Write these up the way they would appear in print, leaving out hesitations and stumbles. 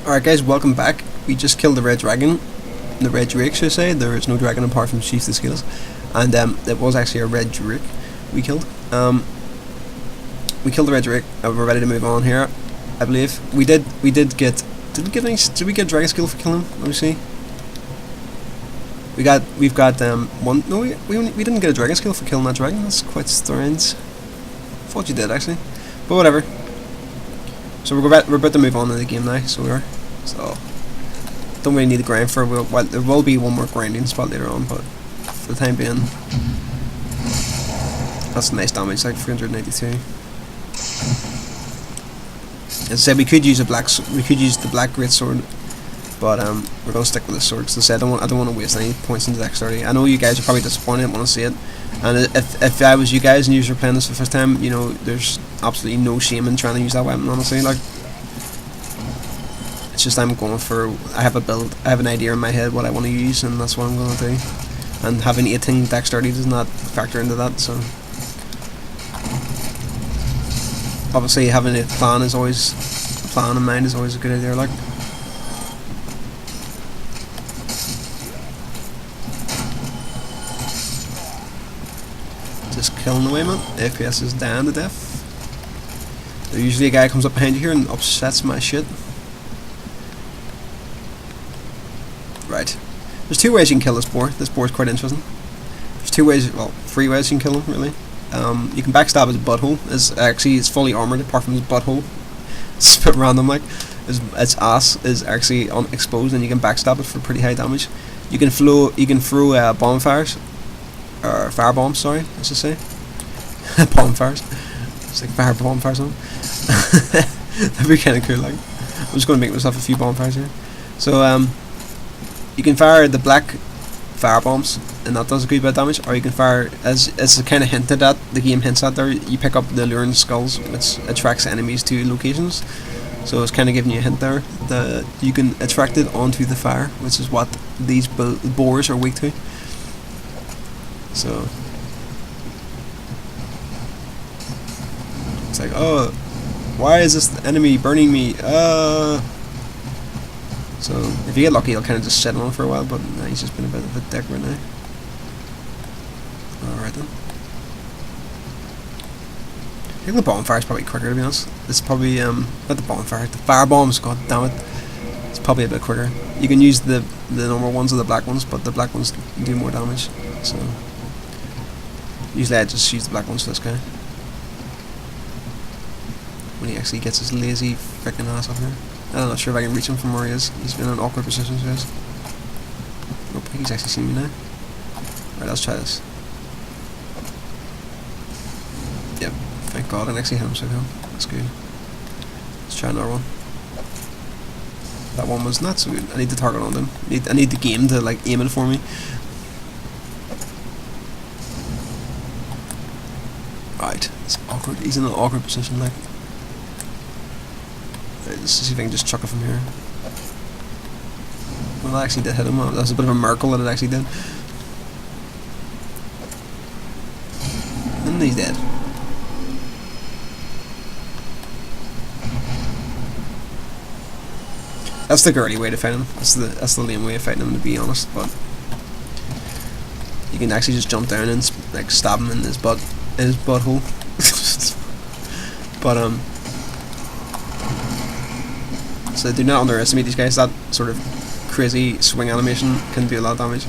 Alright guys, welcome back. We just killed the red dragon. The red drake, should I say. There is no dragon apart from Chief the Scales. And it was actually a red drake we killed. We killed the red drake. We're ready to move on here, I believe. We did get... Did we get dragon skill for killing him? Let me see. We've got one... No, we didn't get a dragon skill for killing that dragon. That's quite strange. Thought you did, actually. But whatever. So we're about to move on in the game now, so we are. So don't really need to grind for well, there will be one more grinding spot later on, but for the time being, that's a nice damage, like 392. As I said, we could use the black great sword, but we're gonna stick with the sword. Because I said I don't want to waste any points into dexterity. I know you guys are probably disappointed and want to see it, and if I was you guys and you were playing this for the first time, you know, there's absolutely no shame in trying to use that weapon. Honestly, like, it's just I'm going for. I have a build. I have an idea in my head what I want to use, and that's what I'm going to do. And having 18 dexterity does not factor into that. So obviously, having a plan in mind is always a good idea. Like. Just killing away, man. FPS is down to death. There's usually a guy comes up behind you here and upsets my shit. Right. There's two ways you can kill this boar. This boar is quite interesting. There's two ways, well, three ways you can kill him, really. You can backstab his butthole. It's fully armoured apart from his butthole. It's a bit random, like. Its ass is actually exposed, and you can backstab it for pretty high damage. You can throw bonfires. Or fire bombs, sorry, I should say. Bonfires. It's like fire bonfires on. That'd be kind of cool, like. I'm just going to make myself a few bonfires here. So, you can fire the black fire bombs, and that does a good bit of damage, or you can fire, as kind of hinted at, the game hints at there, you pick up the luring skulls, which attracts enemies to locations. So it's kind of giving you a hint there that you can attract it onto the fire, which is what these boars are weak to. So it's like, oh, why is this enemy burning me? So if you get lucky, he'll kind of just sit on for a while, but he's just been a bit of a dick right now. Alright then. I think the bonfire is probably quicker, to be honest. It's probably not the bonfire, the fire bombs. God damn it! It's probably a bit quicker. You can use the normal ones or the black ones, but the black ones do more damage. So. Usually I just use the black ones for this guy. When he actually gets his lazy freaking ass up here. I'm not sure if I can reach him from where he is. He's been in an awkward position, so guys. Nope, he's actually seen me now. Alright, let's try this. Yep, thank God I can actually hit him somehow. That's good. Let's try another one. That one was not so good. I need the target on them. I need the game to like aim it for me. Right, it's awkward. He's in an awkward position, like. Right, let's see if I can just chuck it from here. Well, that actually did hit him. That was a bit of a miracle that it actually did. And he's dead. That's the girly way to fight him. That's the lame way of fighting him, to be honest. But you can actually just jump down and like stab him in his butt. In his butthole. But so do not underestimate these guys. That sort of crazy swing animation can do a lot of damage,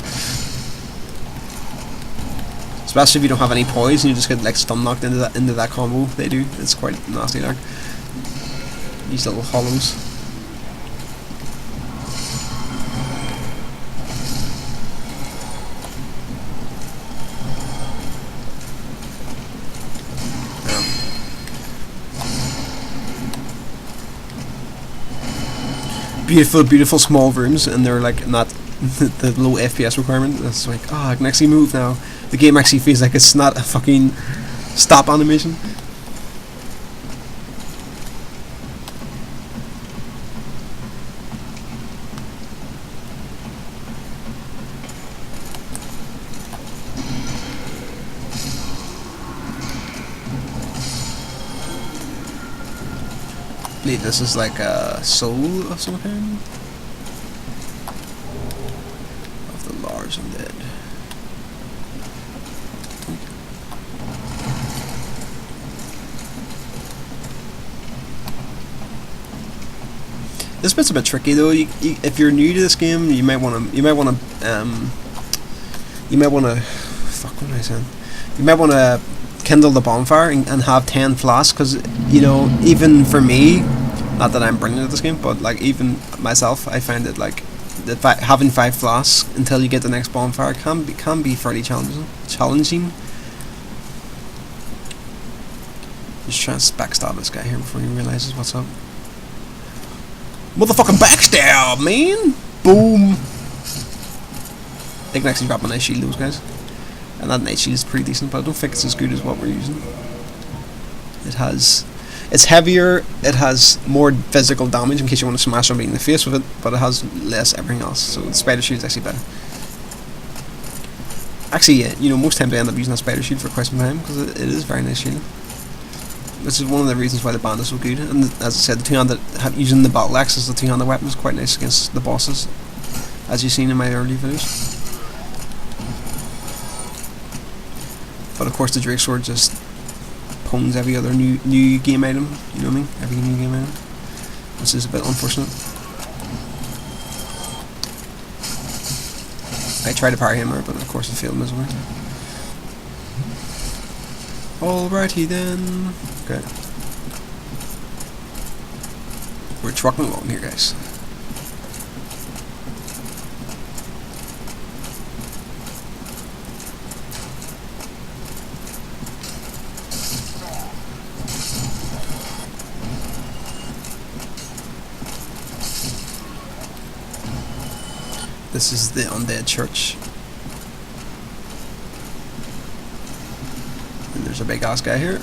especially if you don't have any poise and you just get like stun knocked into that combo they do. It's quite nasty, like these little hollows. Beautiful small rooms, and they're like not the low FPS requirement. It's like, oh, I can actually move now. The game actually feels like it's not a fucking stop animation. believe this is like a soul of some kind of the large undead. This bit's a bit tricky though. If you're new to this game, you might want to. Fuck, what am I saying? You might want to kindle the bonfire and have 10 flasks, because you know, even for me, not that I'm brilliant at this game, but like even myself, I find it like that having 5 flasks until you get the next bonfire can be fairly challenging. Just trying to backstab this guy here before he realizes what's up. Motherfucking backstab, man! Boom! They can actually drop a nice shield, those guys. And that night shield is pretty decent, but I don't think it's as good as what we're using. It's heavier, it has more physical damage in case you want to smash somebody in the face with it, but it has less everything else, so the spider shield is actually better. Actually, you know, most times I end up using that spider shield for quite some time, because it is a very nice shield. This is one of the reasons why the band is so good, and as I said, the two-handed, using the battle axe as the two-handed weapon is quite nice against the bosses, as you've seen in my early videos. But of course the Drake Sword just pwns every other new game item, you know what I mean? Every new game item, which is a bit unfortunate. I tried to parry him, but of course it failed miserably. Alrighty then. Okay. We're trucking along here, guys. This is the undead church. And there's a big ass guy here.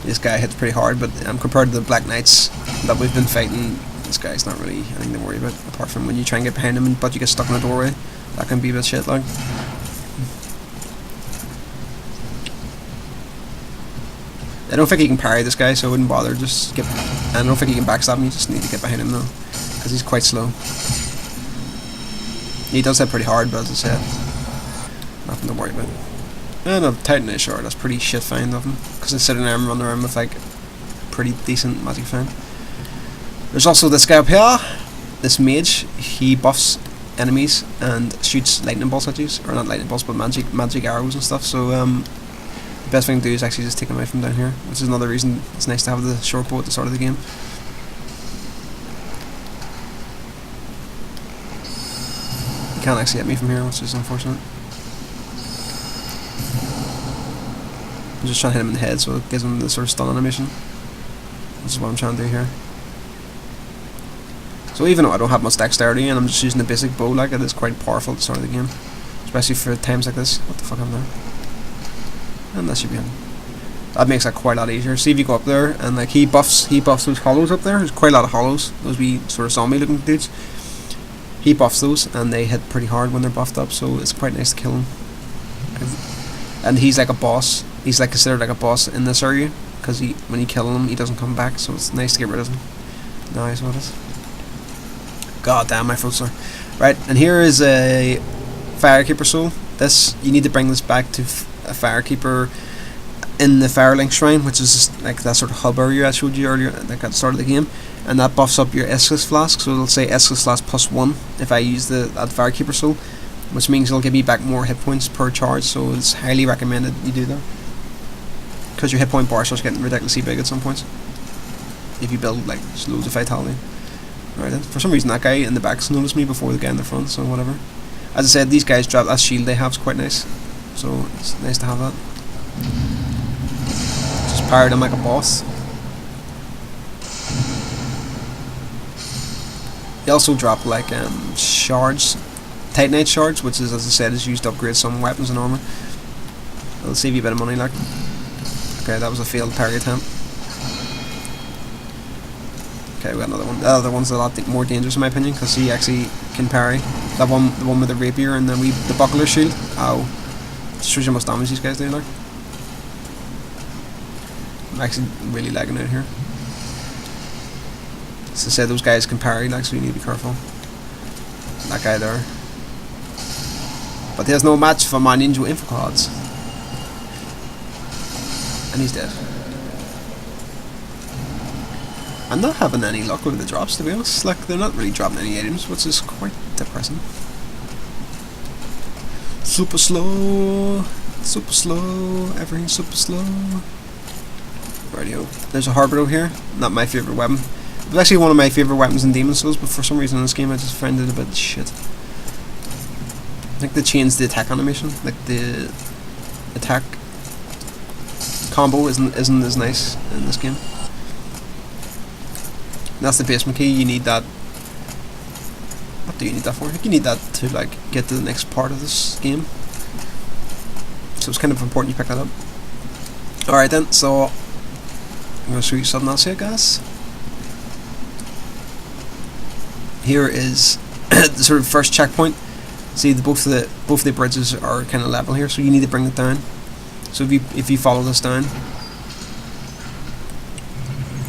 This guy hits pretty hard, but compared to the Black Knights that we've been fighting, this guy's not really anything to worry about, apart from when you try and get behind him but you get stuck in the doorway. That can be a bit shit, like. I don't think he can parry this guy, so I wouldn't bother. Just get. I don't think he can backstab him. You just need to get behind him though, because he's quite slow. He does hit pretty hard, but as I said, nothing to worry about. And a Titanite shard. That's pretty shit find of him, because instead of I'm running around with like pretty decent magic find. There's also this guy up here, this mage. He buffs enemies and shoots lightning bolts at you, or not lightning bolts, but magic arrows and stuff. So the best thing to do is actually just take him out from down here, which is another reason it's nice to have the short bow at the start of the game. He can't actually hit me from here, which is unfortunate. I'm just trying to hit him in the head, so it gives him the sort of stun animation, which is what I'm trying to do here. So even though I don't have much dexterity and I'm just using the basic bow, like, it is quite powerful at the start of the game, especially for times like this. What the fuck am I? And that should be him. That makes that quite a lot easier. See if you go up there and like he buffs those hollows up there. There's quite a lot of hollows. Those wee sort of zombie looking dudes. He buffs those and they hit pretty hard when they're buffed up, so it's quite nice to kill him. And he's like a boss. He's like considered like a boss in this area, because when you kill him he doesn't come back, so it's nice to get rid of him. Nice, what is? God damn, my throat's sore. Right, and here is a Firekeeper soul. This, you need to bring this back to a Firekeeper in the Firelink Shrine, which is just like that sort of hub area I showed you earlier, like at the start of the game, and that buffs up your Escalus Flask, so it'll say Escalus Flask +1 if I use that Firekeeper soul, which means it'll give me back more hit points per charge, so it's highly recommended you do that, because your hit point bar starts getting ridiculously big at some points if you build like loads of vitality. Right then, for some reason that guy in the back's noticed me before the guy in the front, so whatever. As I said, these guys drop that shield they have is quite nice, so it's nice to have that. Just powered him like a boss. They also drop like shards, Titanite shards, which is, as I said, is used to upgrade some weapons and armor. It'll save you a bit of money, like. Okay, that was a failed parry attempt. Okay, we got another one. The other one's a lot more dangerous in my opinion, because he actually can parry. That one, the one with the rapier and the buckler shield. Ow. Just shows you how much damage these guys do, like. I'm actually really lagging out here. As I said, those guys can parry, like, so you need to be careful. That guy there. But there's no match for my ninja info cards. And he's dead. I'm not having any luck with the drops, to be honest. Like, they're not really dropping any items, which is quite depressing. Super slow. Super slow. Everything's super slow. Radio. There's a Harbido here. Not my favourite weapon. It was actually one of my favourite weapons in Demon's Souls, but for some reason in this game I just find it a bit shit. I think they changed the attack animation. Like, the attack combo isn't as nice in this game. And that's the basement key. You need that. What do you need that for? I think you need that to, like, get to the next part of this game. So it's kind of important you pick that up. Alright then, so I'm going to show you something else here, guys. Here is the sort of first checkpoint. See, both of the bridges are kind of level here, so you need to bring it down. So if you follow this down,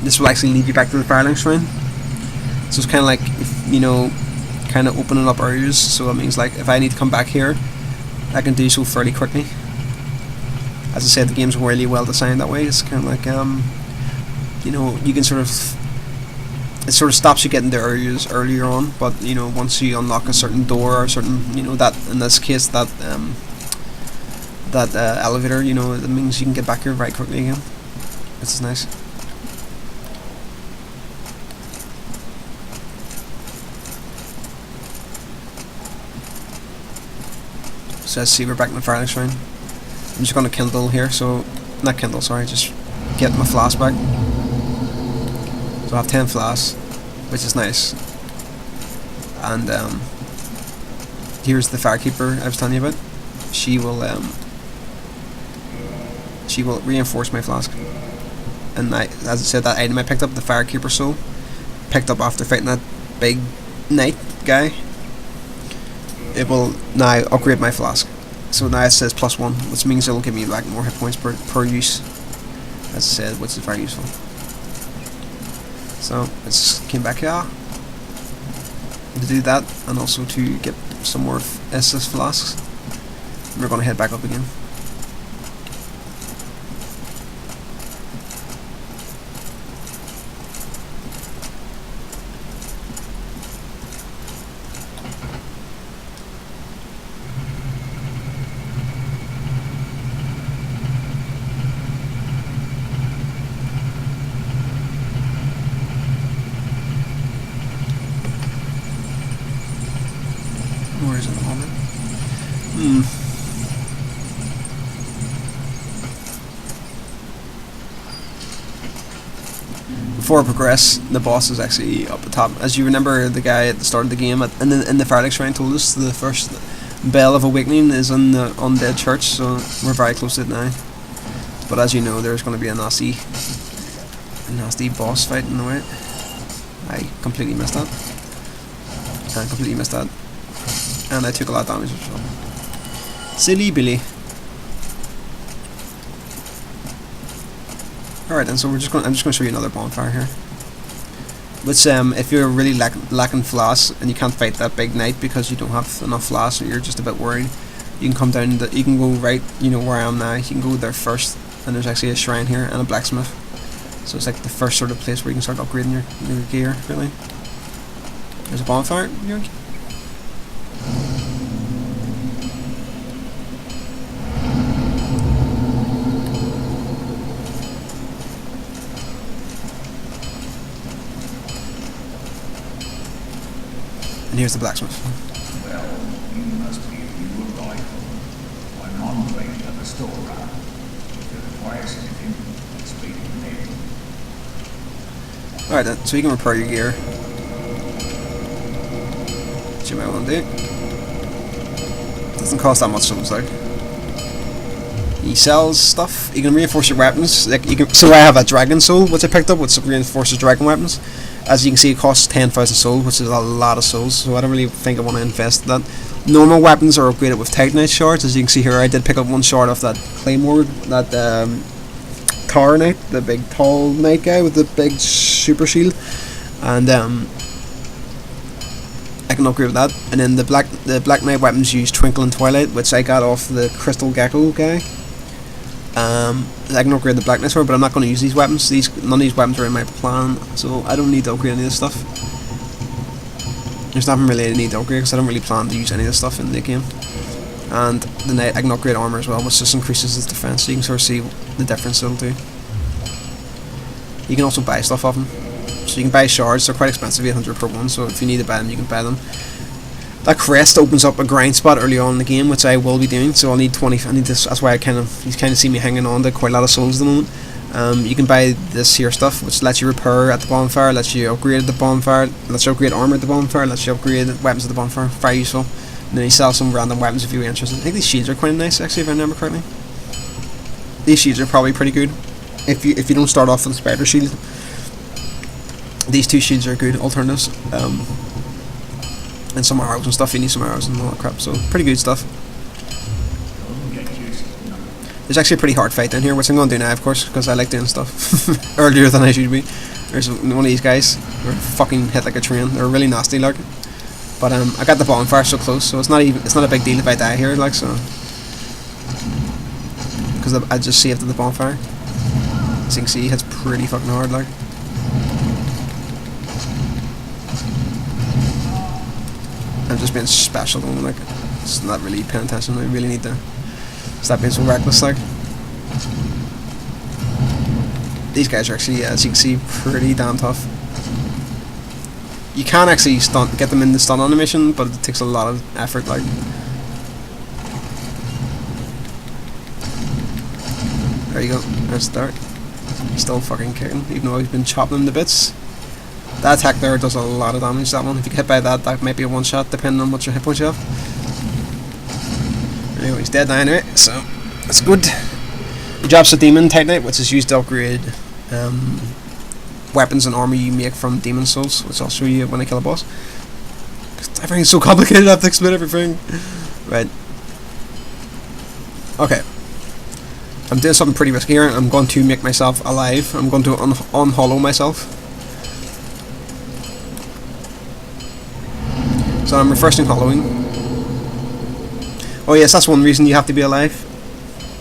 this will actually lead you back to the Firelink Shrine. So it's kind of like, if, you know, kind of opening up areas. So that means, like, if I need to come back here, I can do so fairly quickly. As I said, the game's really well designed that way. It's kind of like, you know, you can sort of, it sort of stops you getting to areas earlier on, but, you know, once you unlock a certain door or a certain, you know, that, in this case, that elevator, you know, it means you can get back here very quickly again. This is nice. So let's see, we're back in the Firelink Shrine. I'm just going to kindle here, so, not kindle, sorry, just get my flask back. So I have 10 flasks, which is nice. And here's the Firekeeper I was telling you about. She will reinforce my flask. And as I said, that item I picked up, the Firekeeper soul, picked up after fighting that big knight guy, it will now upgrade my flask. So now it says +1, which means it will give me like more hit points per use, as I said, which is very useful. So let's came back here to do that, and also to get some more SS flasks. We're going to head back up again. Where is it at the moment? Before I progress, the boss is actually up the top. As you remember, the guy at the start of the game in the Firelink Shrine told us the first bell of awakening is in the undead church, so we're very close to it now. But as you know, there's going to be a nasty boss fight in the way. I completely missed that. And I took a lot of damage as well. Silly Billy. Alright then, so I'm just going to show you another bonfire here. Which, if you're really lacking flasks and you can't fight that big knight because you don't have enough flasks or you're just a bit worried, you can come down, you can go right, you know where I am now, you can go there first, and there's actually a shrine here and a blacksmith. So it's like the first sort of place where you can start upgrading your gear, really. There's a bonfire. And here's the blacksmith. Well, you must be you alive. I'm on the way to the store. If it requires anything, speak to me. Alright then, so you can repair your gear. Which you might want to do. Doesn't cost that much, so it's like. He sells stuff. You can reinforce your weapons. Like you can. So I have a dragon soul, which I picked up, which reinforces dragon weapons. As you can see, it costs 10,000 souls, which is a lot of souls. So I don't really think I want to invest in that. Normal weapons are upgraded with Titanite shards. As you can see here, I did pick up one shard off that claymore, that tower knight, the big tall knight guy with the big super shield, and I can upgrade with that. And then the black knight weapons use Twinkle and Twilight, which I got off the Crystal Gecko guy. I can upgrade the black knight sword, but I'm not going to use these weapons. None of these weapons are in my plan, so I don't need to upgrade any of this stuff. There's nothing really I need to upgrade because I don't really plan to use any of this stuff in the game. And the knight, I can upgrade armor as well, which just increases its defense. So you can sort of see the difference it'll do. You can also buy stuff off them. So you can buy shards. They're quite expensive, 800 per one. So if you need to buy them, you can buy them. That crest opens up a grind spot early on in the game, which I will be doing. So I'll need 20. I need this. That's why you kind of see me hanging on to quite a lot of souls at the moment. You can buy this here stuff, which lets you repair at the bonfire, lets you upgrade at the bonfire, lets you upgrade armor at the bonfire, lets you upgrade weapons at the bonfire. Very useful. And then you sell some random weapons if you're interested. I think these shields are quite nice, actually, if I remember correctly. These shields are probably pretty good. If you don't start off with a spider shield, these two shields are good alternatives. And some arrows and stuff. You need some arrows and all that crap. So pretty good stuff. There's actually a pretty hard fight down here, which I'm going to do now, of course, because I like doing stuff earlier than I should be. There's one of these guys. They're fucking hit like a train. They're really nasty, like. But I got the bonfire so close, so it's not a big deal if I die here, like, so. Because I just saved at the bonfire. As you can see, it's pretty fucking hard, like. I'm just being special, though, like. It's not really paying attention. I really need to stop being so reckless, like. These guys are actually, as you can see, pretty damn tough. You can actually get them in the stun animation, but it takes a lot of effort, like. There you go. There's the start. He's still fucking kicking, even though he's been chopping him to bits. That attack there does a lot of damage, that one. If you get hit by that, that might be a one shot, depending on what your hit points you have. Anyway, he's dead now anyway, so that's good. He drops a demon titanite, which is used to upgrade weapons and armor you make from demon souls, which I'll show you when I kill a boss. Everything's so complicated, I have to explain everything. Right. Okay. I'm doing something pretty risky here. I'm going to make myself alive. I'm going to unhollow myself. So I'm reversing hollowing. Oh yes, that's one reason you have to be alive.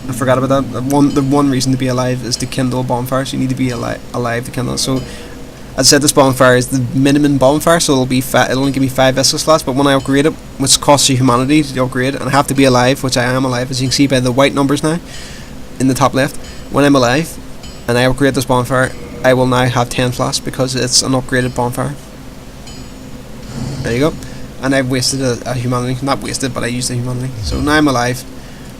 I forgot about that. The one reason to be alive is to kindle bonfires. You need to be alive to kindle it. So, as I said, this bonfire is the minimum bonfire, so it'll only give me 5 vessel slots. But when I upgrade it, which costs you humanity to upgrade, and I have to be alive, which I am alive, as you can see by the white numbers now in the top left. When I'm alive and I upgrade this bonfire, I will now have 10 flasks because it's an upgraded bonfire. There you go. And I've wasted a humanity. Not wasted, but I used a humanity. So now I'm alive.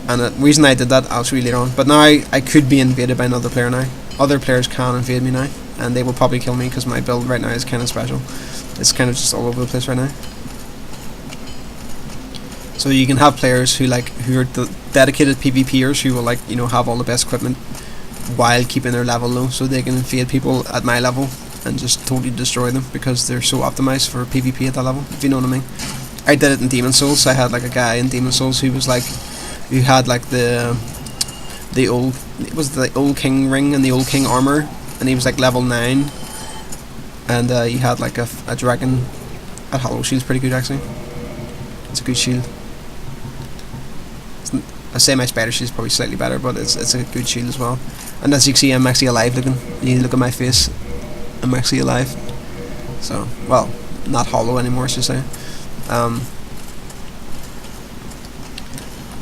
And the reason I did that, I'll show you later on. But now I could be invaded by another player now. Other players can invade me now. And they will probably kill me because my build right now is kind of special. It's kind of just all over the place right now. So you can have players who are dedicated PvPers who will have all the best equipment while keeping their level low, so they can invade people at my level and just totally destroy them because they're so optimized for PvP at that level, if you know what I mean. I did it in Demon Souls. I had like a guy in Demon Souls who had like the old king ring and the old king armor, and he was like level 9, and he had like a dragon. That hollow shield's pretty good actually. It's a good shield. I say my spider shield is probably slightly better, but it's a good shield as well. And as you can see, I'm actually alive looking. You look at my face, I'm actually alive. So, well, not hollow anymore, I should say.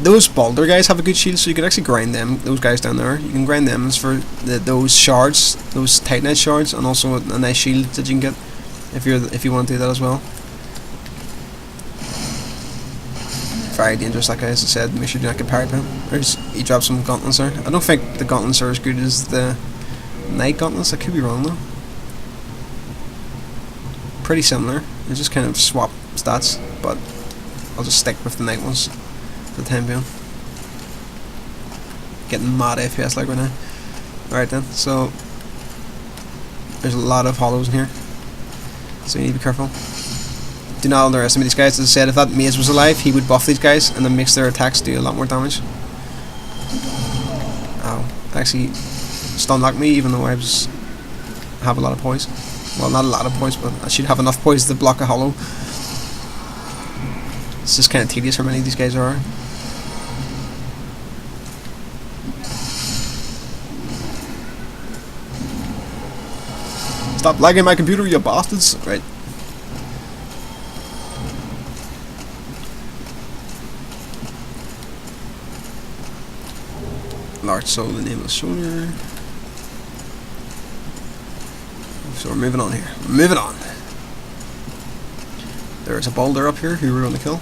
Those boulder guys have a good shield, so you can actually grind them. Those guys down there, you can grind them as for those shards, those titanite shards, and also a nice shield that you can get if you want to do that as well. Very dangerous, like I said. Make sure you do not get parried by him. He drops some gauntlets there. I don't think the gauntlets are as good as the knight gauntlets. I could be wrong though. Pretty similar. They just kind of swap stats, but I'll just stick with the knight ones for the time being. Getting mad FPS like right now. Alright then, so there's a lot of hollows in here, so you need to be careful. Do not underestimate these guys. As I said, if that mage was alive, he would buff these guys and then makes their attacks do a lot more damage. Ow. Actually stun lock me, even though I have a lot of poise. Well, not a lot of poise, but I should have enough poise to block a hollow. It's just kind of tedious how many these guys are. Stop lagging my computer, you bastards! Right. Large soul, the nameless shoulder. So we're moving on here. Moving on. There's a boulder up here who we're going to kill.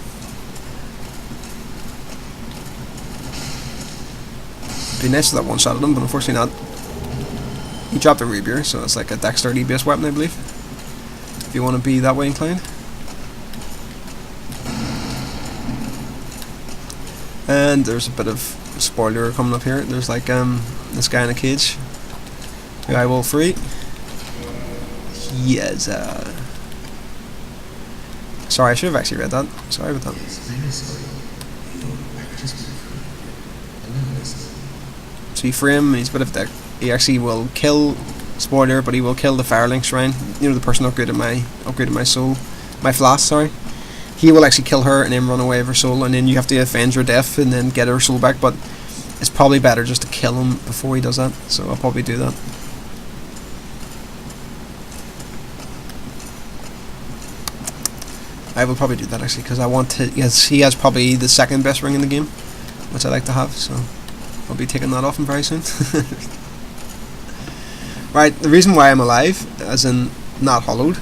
It'd be nice if that one shot at him, but unfortunately not. He dropped a rapier, so it's like a dexterity based weapon, I believe. If you want to be that way inclined. And there's a bit of spoiler coming up here. There's like this guy in a cage who I will free. He is sorry, I should have actually read that. Sorry about that. So you free him and he's a bit of a dick. He actually will kill, spoiler, but he will kill the Firelink Shrine. You know, the person upgraded my soul, my flask, sorry. He will actually kill her and then run away with her soul, and then you have to avenge her death and then get her soul back, but it's probably better just to kill him before he does that, so I'll probably do that. I will probably do that actually, because I want to, yes, he has probably the second best ring in the game, which I like to have, so I'll be taking that off him very soon. Right, the reason why I'm alive, as in not hollowed,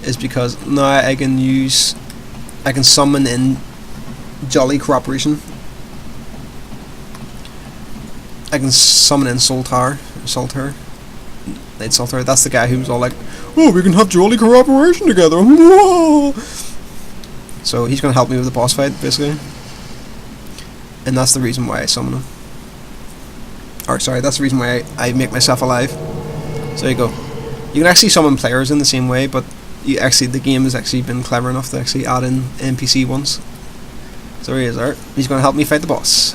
is because now I can summon in Jolly Cooperation. I can summon in Soltar. That's the guy who's all like, oh, we can have Jolly Cooperation together. Whoa! So he's going to help me with the boss fight, basically. And that's the reason why I summon him. Or sorry, that's the reason why I make myself alive. So there you go. You can actually summon players in the same way, but the game has actually been clever enough to actually add in NPC ones. So here he is there. He's going to help me fight the boss.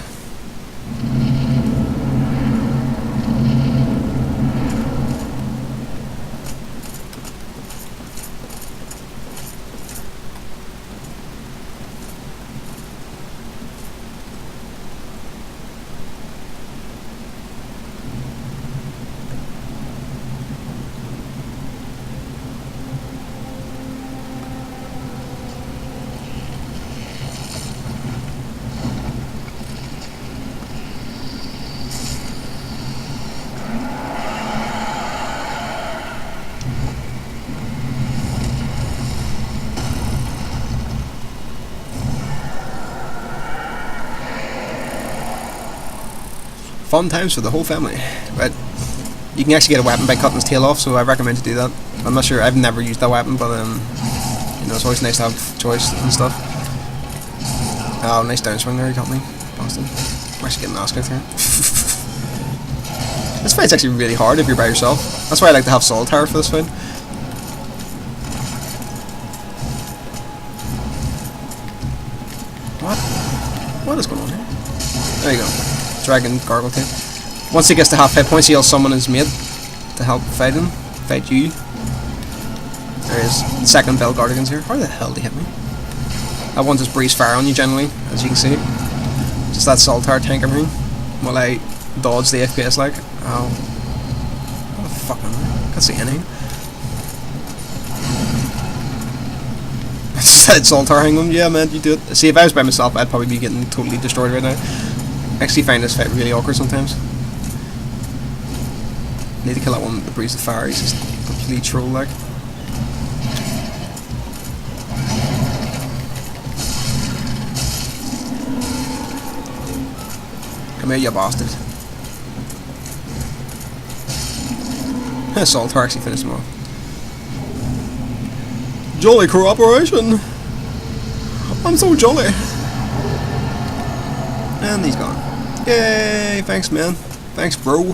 Fun times for the whole family. But you can actually get a weapon by cutting his tail off, so I recommend to do that. I'm not sure, I've never used that weapon, but you know, it's always nice to have choice and stuff. Oh, nice downswing there, he got me. Boston. I'm actually getting asked out here. This fight's actually really hard if you're by yourself. That's why I like to have Solitaire for this fight. What is going on here? There you go. Dragon Gargoyle tail. Once he gets to half hit points, he'll summon his mate to help fight you. There is second Bell Guardians here. How the hell did he hit me? That one just breathes fire on you generally, as you can see. Just that Solitaire tank everything. While I dodge the FPS like. Oh. What the fuck am I? Can't see anything. Said Solitaire hang on. Yeah man, you do it. See, if I was by myself, I'd probably be getting totally destroyed right now. I actually find this fight really awkward sometimes. Need to kill that one with the breeze of fire, he's just a complete troll like. Come here, you bastard. Solitaire actually finished him off. Jolly Cooperation! I'm so jolly! And he's gone. Yay! Thanks, man. Thanks, bro.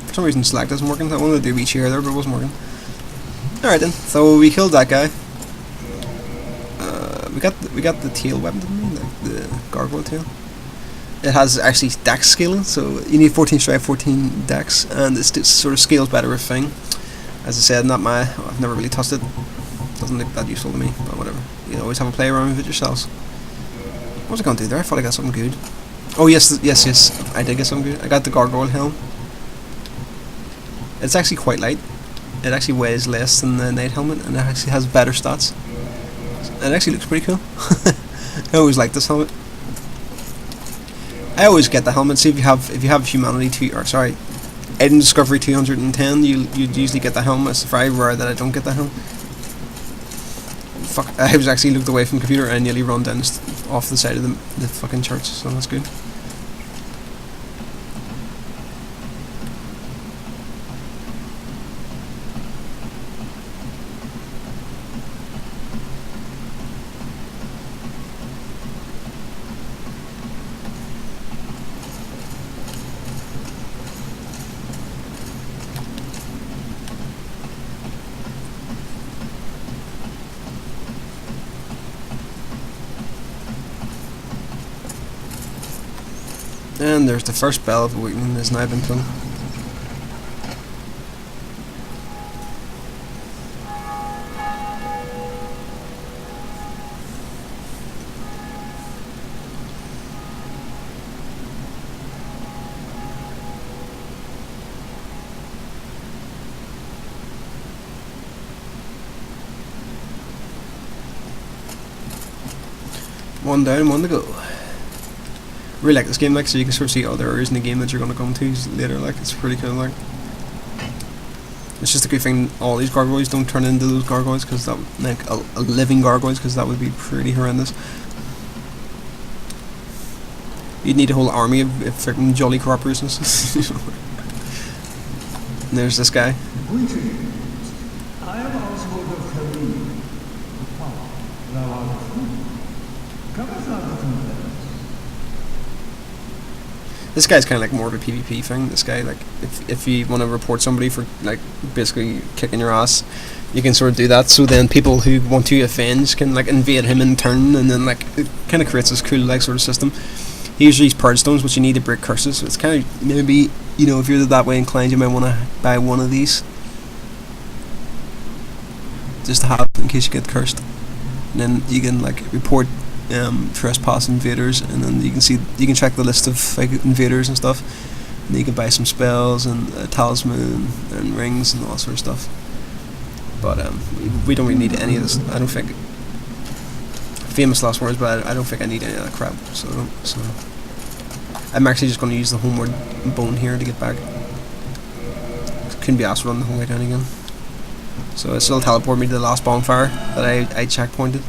For some reason, select isn't working. I wanted to do each here there, but it wasn't working. Alright then. So we killed that guy. We got the tail weapon, didn't we? The gargoyle tail. it has actually dex scaling, so you need 14 strength, 14 dex, and it sort of scales better with thing. As I said, I've never really touched it. Doesn't look that useful to me, but whatever. You always have a play around with it yourselves. What was I going to do there? I thought I got something good. Oh yes, I did get something good. I got the Gargoyle helm. It's actually quite light. It actually weighs less than the Knight helmet, and it actually has better stats. It actually looks pretty cool. I always like this helmet. I always get the helmet. See, if you have humanity item discovery 210, you'd usually get the helmet. It's very rare that I don't get the helmet. Fuck! I was actually looked away from the computer and I nearly run down off the side of the fucking church. So that's good. And there's the first Bell of Awakening that's now been killed. One down, one to go. Really like this game, like, so you can sort of see other areas in the game that you're going to come to later, like, it's pretty cool, like. It's just a good thing all these gargoyles don't turn into those gargoyles, because that would, like, a living gargoyles, because that would be pretty horrendous. You'd need a whole army of freaking jolly croppers and stuff. And there's this guy. Greetings. I am Oswald of Kareem. Thou art a fool. Cometh thou with me? This guy's kind of like more of a PvP thing. This guy, like, if you want to report somebody for, like, basically kicking your ass, you can sort of do that. So then people who want to avenge can, like, invade him in turn, and then, like, it kind of creates this cool, like, sort of system. He usually uses purge stones, which you need to break curses. So it's kind of, maybe, you know, if you're that way inclined, you might want to buy one of these, just to have in case you get cursed. And then you can, like, report trespass invaders, and then you can check the list of, like, invaders and stuff, and you can buy some spells and a talisman and rings and all that sort of stuff. But we don't really need any of this. I don't think. Famous last words, but I don't think I need any of that crap. So I'm actually just going to use the homeward bone here to get back. Couldn't be asked to run the whole way down again. So it still teleported me to the last bonfire that I checkpointed.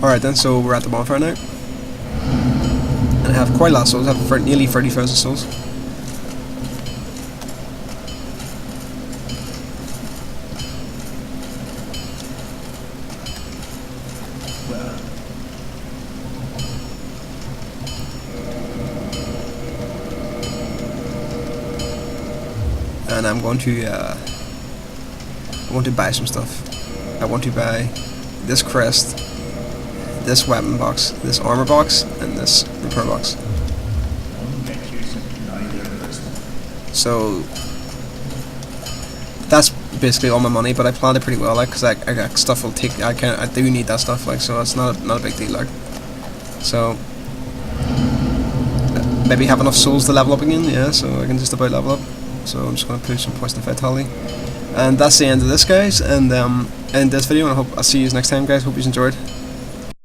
Alright then, so we're at the bonfire now. And I have quite a lot of souls. I have nearly 30,000 souls. And I'm going to buy some stuff. I want to buy this crest, this weapon box, this armor box, and this repair box. So that's basically all my money, but I planned it pretty well, like, because I got stuff will take. I do need that stuff, like, so it's not a big deal, like. So maybe have enough souls to level up again, yeah. So I can just about level up. So I'm just going to push some points to vitality. And that's the end of this, guys, and this video, and I hope I'll see you next time, guys. Hope you enjoyed.